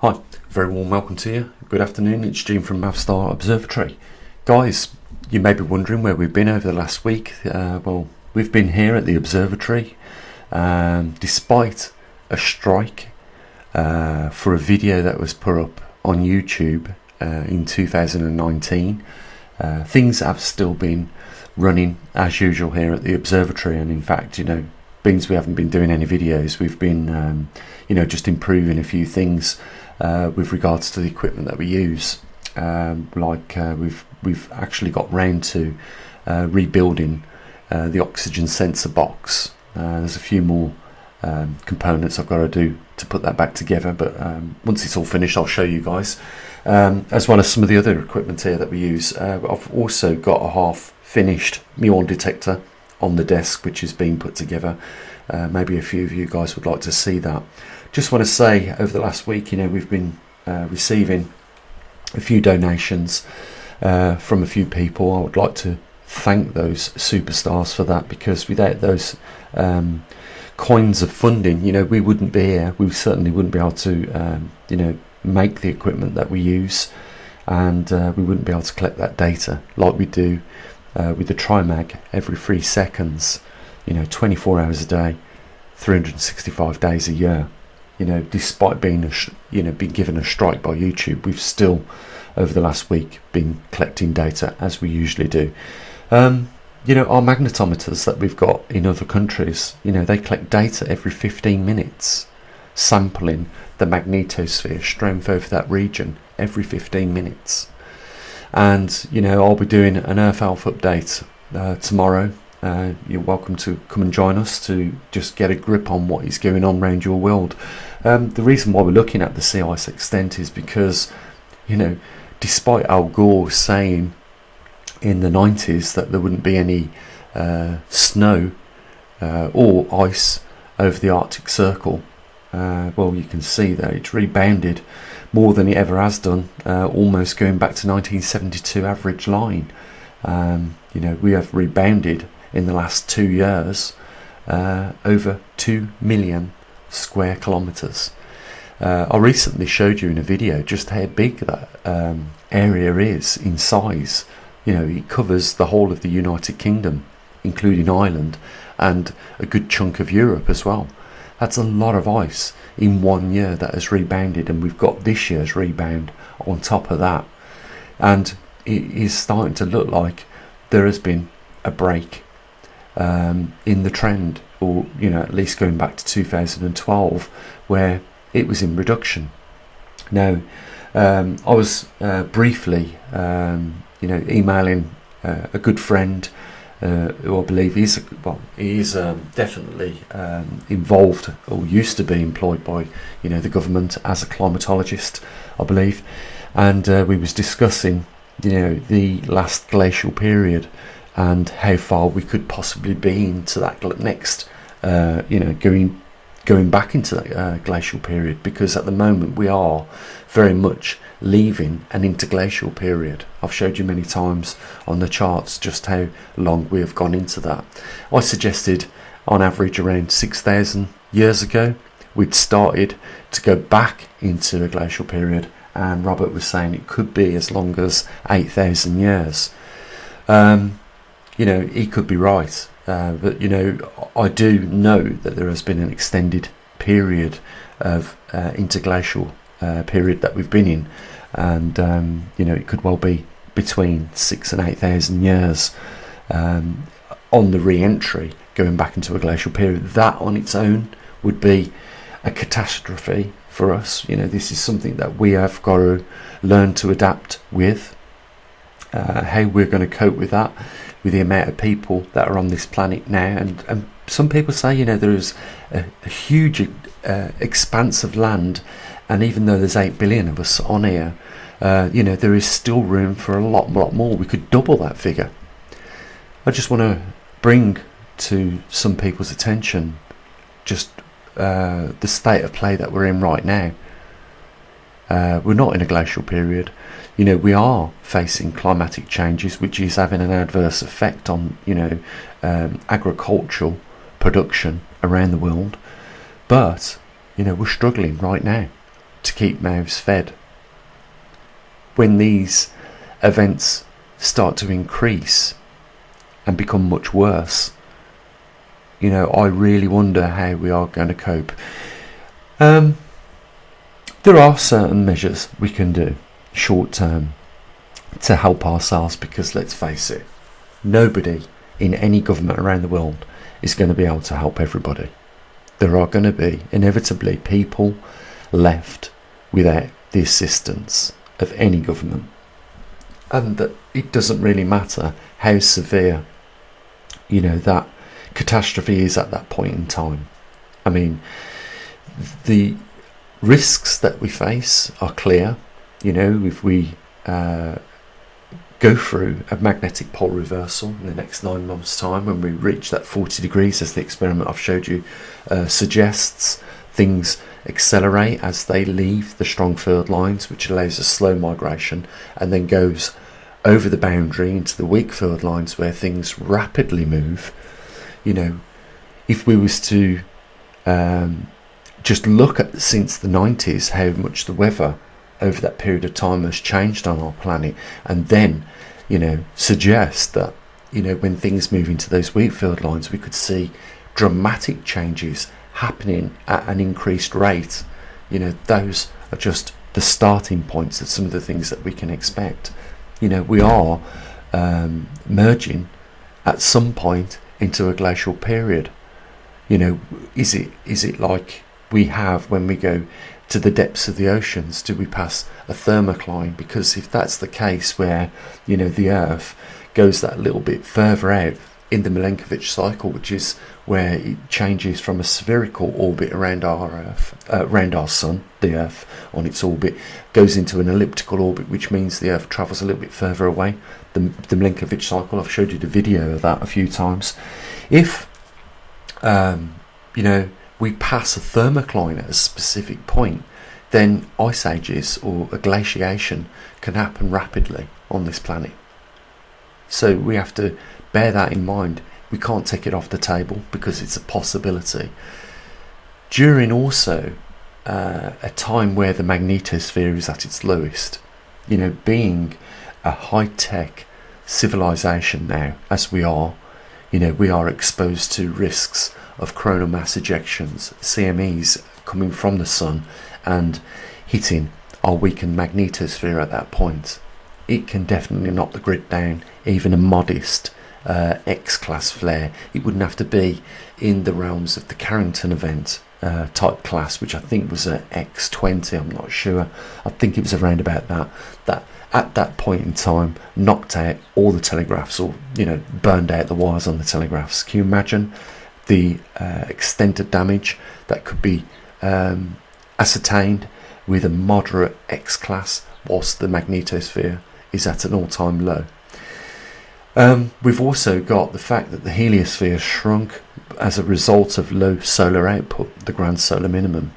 Hi, very warm welcome to you. Good afternoon, it's Gene from Mavstar Observatory. Guys, you may be wondering where we've been over the last week. Well, we've been here at the observatory despite a strike for a video that was put up on YouTube in 2019. Things have still been running as usual here at the observatory, and in fact, being we haven't been doing any videos, we've been just improving a few things with regards to the equipment that we use. We've actually got round to rebuilding the oxygen sensor box. There's a few more components I've got to do to put that back together, but once it's all finished I'll show you guys, as well as some of the other equipment here that we use. I've also got a half finished muon detector on the desk which is being put together. Maybe a few of you guys would like to see that. Just want to say, over the last week, we've been receiving a few donations from a few people. I would like to thank those superstars for that, because without those coins of funding, we wouldn't be here. We certainly wouldn't be able to make the equipment that we use, and we wouldn't be able to collect that data like we do with the TriMag every 3 seconds, 24 hours a day, 365 days a year. Despite being being given a strike by YouTube, we've still over the last week been collecting data as we usually do. Our magnetometers that we've got in other countries, they collect data every 15 minutes, sampling the magnetosphere strength over that region every 15 minutes. And I'll be doing an Earth Alpha update tomorrow. You're welcome to come and join us to just get a grip on what is going on around your world. The reason why we're looking at the sea ice extent is because, despite Al Gore saying in the 90s that there wouldn't be any snow or ice over the Arctic Circle, well, you can see that it's rebounded more than it ever has done, almost going back to 1972 average line. We have rebounded in the last 2 years over 2 million square kilometers. I recently showed you in a video just how big that area is in size. It covers the whole of the United Kingdom, including Ireland, and a good chunk of Europe as well. That's a lot of ice in 1 year that has rebounded, and we've got this year's rebound on top of that. And it is starting to look like there has been a break in the trend, or at least going back to 2012, where it was in reduction. Now, I was briefly emailing a good friend who I believe he is definitely involved, or used to be employed by the government as a climatologist, I believe, and we was discussing the last glacial period and how far we could possibly be into that next going back into that glacial period, because at the moment we are very much leaving an interglacial period. I've showed you many times on the charts just how long we have gone into that. I suggested on average around 6,000 years ago we'd started to go back into a glacial period, and Robert was saying it could be as long as 8,000 years. He could be right, but I do know that there has been an extended period of interglacial period that we've been in, and it could well be between 6,000 and 8,000 years on the re-entry going back into a glacial period. That on its own would be a catastrophe for us. This is something that we have got to learn to adapt with. How we're going to cope with that, with the amount of people that are on this planet now, and some people say there is a huge expanse of land, and even though there's 8 billion of us on here, there is still room for a lot more. We could double that figure. I just want to bring to some people's attention just the state of play that we're in right now. We're not in a glacial period. We are facing climatic changes, which is having an adverse effect on agricultural production around the world. But we're struggling right now. to keep mouths fed. When these events start to increase and become much worse, I really wonder how we are going to cope. There are certain measures we can do short term to help ourselves, because let's face it, nobody in any government around the world is going to be able to help everybody. There are going to be inevitably people left without the assistance of any government, and that it doesn't really matter how severe that catastrophe is at that point in time. I mean, the risks that we face are clear. If we go through a magnetic pole reversal in the next 9 months' time, when we reach that 40 degrees, as the experiment I've showed you suggests, things accelerate as they leave the strong field lines, which allows a slow migration, and then goes over the boundary into the weak field lines where things rapidly move. If we was to just look at since the 90s how much the weather over that period of time has changed on our planet, and then suggest that when things move into those weak field lines, we could see dramatic changes happening at an increased rate. Those are just the starting points of some of the things that we can expect. We are merging at some point into a glacial period. Is it like we have when we go to the depths of the oceans? Do we pass a thermocline? Because if that's the case, where the Earth goes that little bit further out in the Milankovitch cycle, which is where it changes from a spherical orbit around our Earth, around our Sun, the Earth on its orbit, goes into an elliptical orbit, which means the Earth travels a little bit further away. The Milankovitch cycle, I've showed you the video of that a few times. If we pass a thermocline at a specific point, then ice ages or a glaciation can happen rapidly on this planet. So we have to bear that in mind. We can't take it off the table because it's a possibility. During also a time where the magnetosphere is at its lowest, being a high-tech civilization now, as we are, we are exposed to risks of coronal mass ejections, CMEs coming from the sun and hitting our weakened magnetosphere at that point. It can definitely knock the grid down. Even a modest X-class flare, it wouldn't have to be in the realms of the Carrington event type class, which I think was a X20, I'm not sure. I think it was around about that at that point in time knocked out all the telegraphs, or burned out the wires on the telegraphs. Can you imagine the extent of damage that could be ascertained with a moderate X-class whilst the magnetosphere is at an all-time low? We've also got the fact that the heliosphere shrunk as a result of low solar output, the grand solar minimum.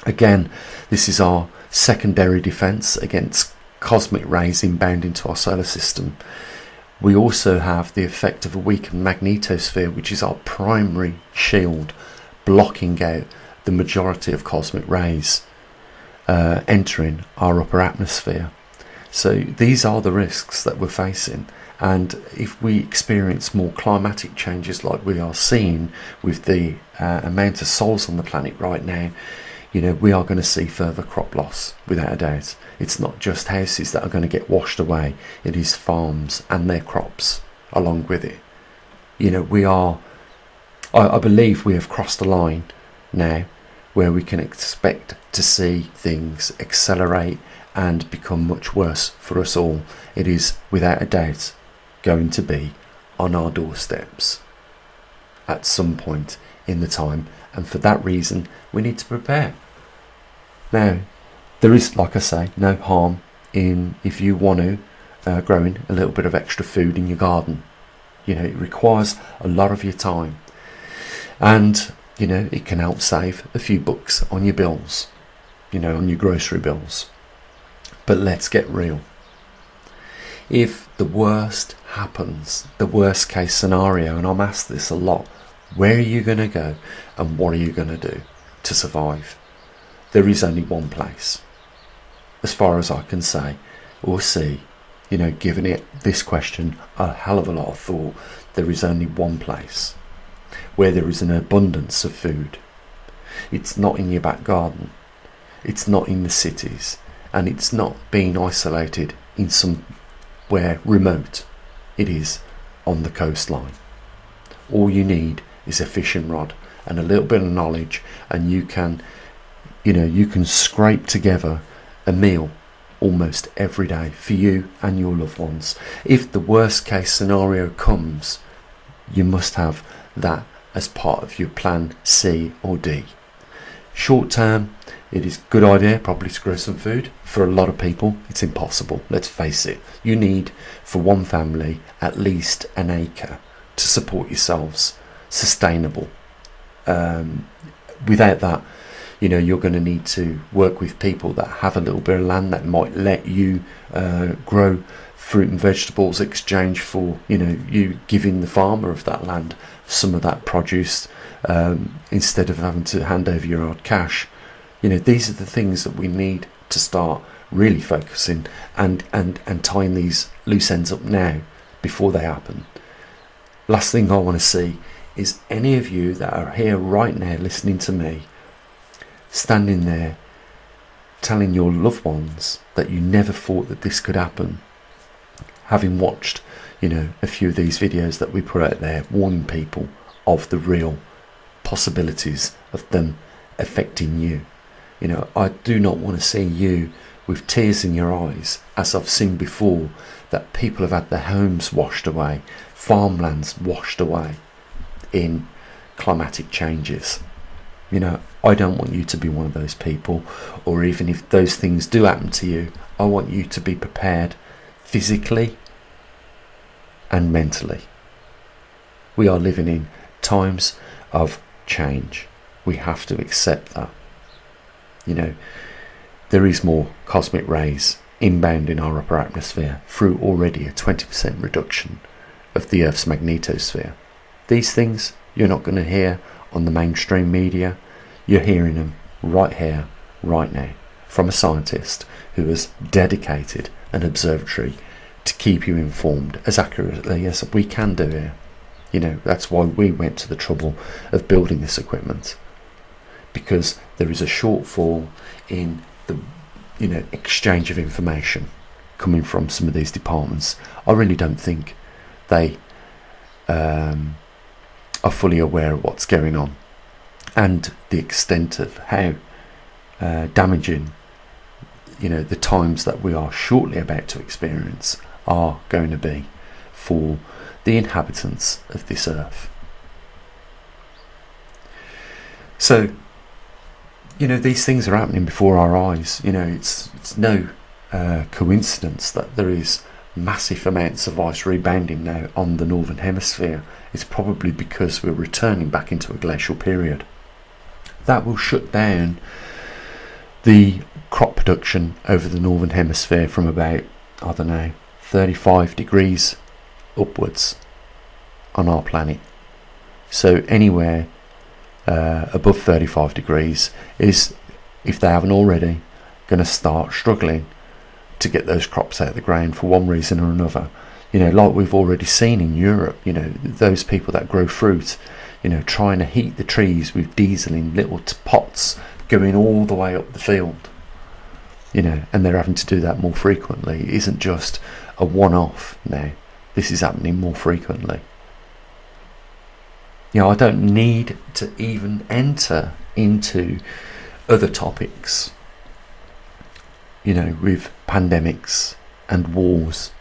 Again, this is our secondary defence against cosmic rays inbound into our solar system. We also have the effect of a weakened magnetosphere, which is our primary shield, blocking out the majority of cosmic rays entering our upper atmosphere. So these are the risks that we're facing. And if we experience more climatic changes like we are seeing with the amount of souls on the planet right now, we are going to see further crop loss, without a doubt. It's not just houses that are going to get washed away, it is farms and their crops along with it. I believe we have crossed the line now where we can expect to see things accelerate and become much worse for us all. It is without a doubt going to be on our doorsteps at some point in the time, and for that reason we need to prepare. Now, there is, like I say, no harm in if you want to growing a little bit of extra food in your garden. It requires a lot of your time, and it can help save a few bucks on your bills, on your grocery bills. But let's get real. If the worst happens, the worst case scenario, and I'm asked this a lot, where are you going to go and what are you going to do to survive? there is only one place, as far as I can say or see, giving it this question a hell of a lot of thought. There is only one place where there is an abundance of food. It's not in your back garden, it's not in the cities, and it's not being isolated in somewhere remote. It is on the coastline. All you need is a fishing rod and a little bit of knowledge, and you can scrape together a meal almost every day for you and your loved ones. If the worst case scenario comes, you must have that as part of your plan C or D. Short term, it is a good idea probably to grow some food. For a lot of people, it's impossible. Let's face it. You need, for one family, at least an acre to support yourselves, sustainable. Without that, you're going to need to work with people that have a little bit of land that might let you grow fruit and vegetables, exchange for you giving the farmer of that land some of that produce, instead of having to hand over your hard cash. These are the things that we need to start really focusing and tying these loose ends up now before they happen. Last thing I want to see is any of you that are here right now listening to me, standing there telling your loved ones that you never thought that this could happen, having watched a few of these videos that we put out there warning people of the real possibilities of them affecting you. I do not want to see you with tears in your eyes, as I've seen before, that people have had their homes washed away, farmlands washed away in climatic changes. I don't want you to be one of those people, or even if those things do happen to you, I want you to be prepared physically and mentally. We are living in times of change. We have to accept that. There is more cosmic rays inbound in our upper atmosphere through already a 20% reduction of the Earth's magnetosphere. These things you're not going to hear on the mainstream media. You're hearing them right here, right now, from a scientist who has dedicated an observatory to keep you informed as accurately as we can do here. That's why we went to the trouble of building this equipment, because there is a shortfall in the exchange of information coming from some of these departments. I really don't think they are fully aware of what's going on and the extent of how damaging the times that we are shortly about to experience are going to be for the inhabitants of this earth. So these things are happening before our eyes. It's no coincidence that there is massive amounts of ice rebounding now on the northern hemisphere. It's probably because we're returning back into a glacial period. That will shut down the crop production over the northern hemisphere from about, 35 degrees upwards on our planet. So anywhere above 35 degrees is, if they haven't already, going to start struggling to get those crops out of the ground for one reason or another. Like we've already seen in Europe, those people that grow fruit, trying to heat the trees with diesel in little pots going all the way up the field, and they're having to do that more frequently. It isn't just a one-off now. This is happening more frequently. I don't need to even enter into other topics, with pandemics and wars,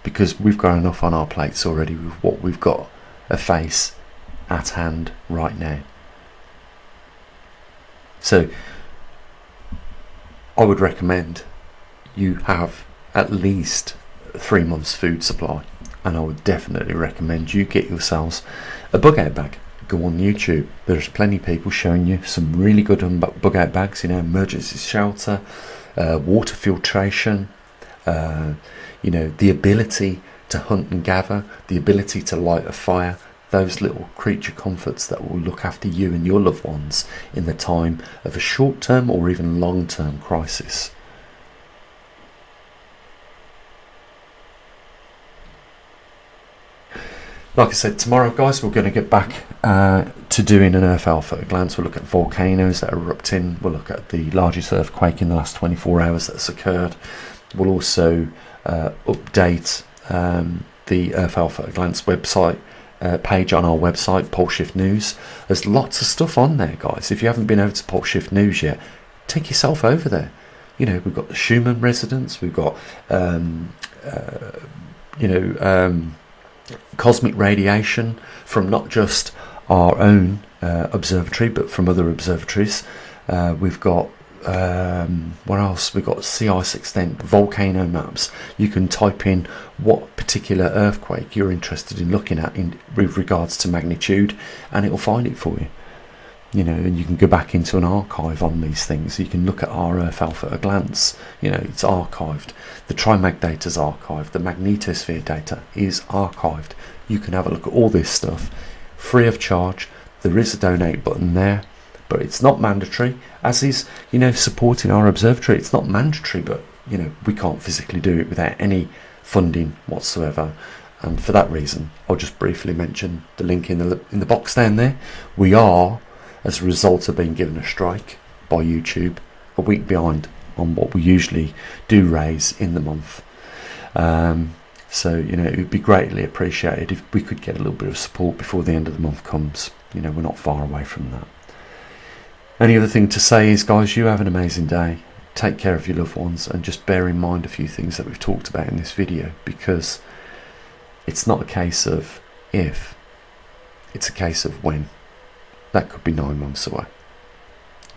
because we've got enough on our plates already with what we've got to face at hand right now. So I would recommend you have at least 3 months food supply, and I would definitely recommend you get yourselves a bug out bag. Go on YouTube, there's plenty of people showing you some really good bug out bags, emergency shelter, water filtration, the ability to hunt and gather, the ability to light a fire. those little creature comforts that will look after you and your loved ones in the time of a short-term or even long-term crisis. Like I said, tomorrow, guys, we're going to get back to doing an Earth Alpha at a glance. We'll look at volcanoes that are erupting. We'll look at the largest earthquake in the last 24 hours that's occurred. We'll also update the Earth Alpha at a glance website page on our website, Poleshift News. There's lots of stuff on there, guys. If you haven't been over to Poleshift News yet, take yourself over there. You know, we've got the Schumann resonance. We've got, cosmic radiation from not just our own observatory but from other observatories. We've got what else? We've got sea ice extent, volcano maps. You can type in what particular earthquake you're interested in looking at with regards to magnitude, and it will find it for you. You know, and you can go back into an archive on these things. You can look at our Earth Alpha at a glance. You know, it's archived. The Trimag data is archived. The magnetosphere data is archived. You can have a look at all this stuff free of charge. There is a donate button there, but it's not mandatory, as is, you know, supporting our observatory. It's not mandatory, but, you know, we can't physically do it without any funding whatsoever. And for that reason, I'll just briefly mention the link in the box down there. We are, as a result of being given a strike by YouTube, a week behind on what we usually do raise in the month. So, you know, it would be greatly appreciated if we could get a little bit of support before the end of the month comes. You know, we're not far away from that. Only other thing to say is, guys, you have an amazing day. Take care of your loved ones, and just bear in mind a few things that we've talked about in this video, because it's not a case of if, it's a case of when. That could be 9 months away.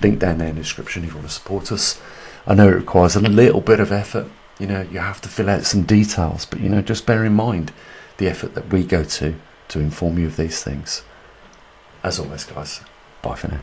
Link down there in the description if you want to support us. I know it requires a little bit of effort. You know, you have to fill out some details, but, you know, just bear in mind the effort that we go to inform you of these things. As always, guys, bye for now.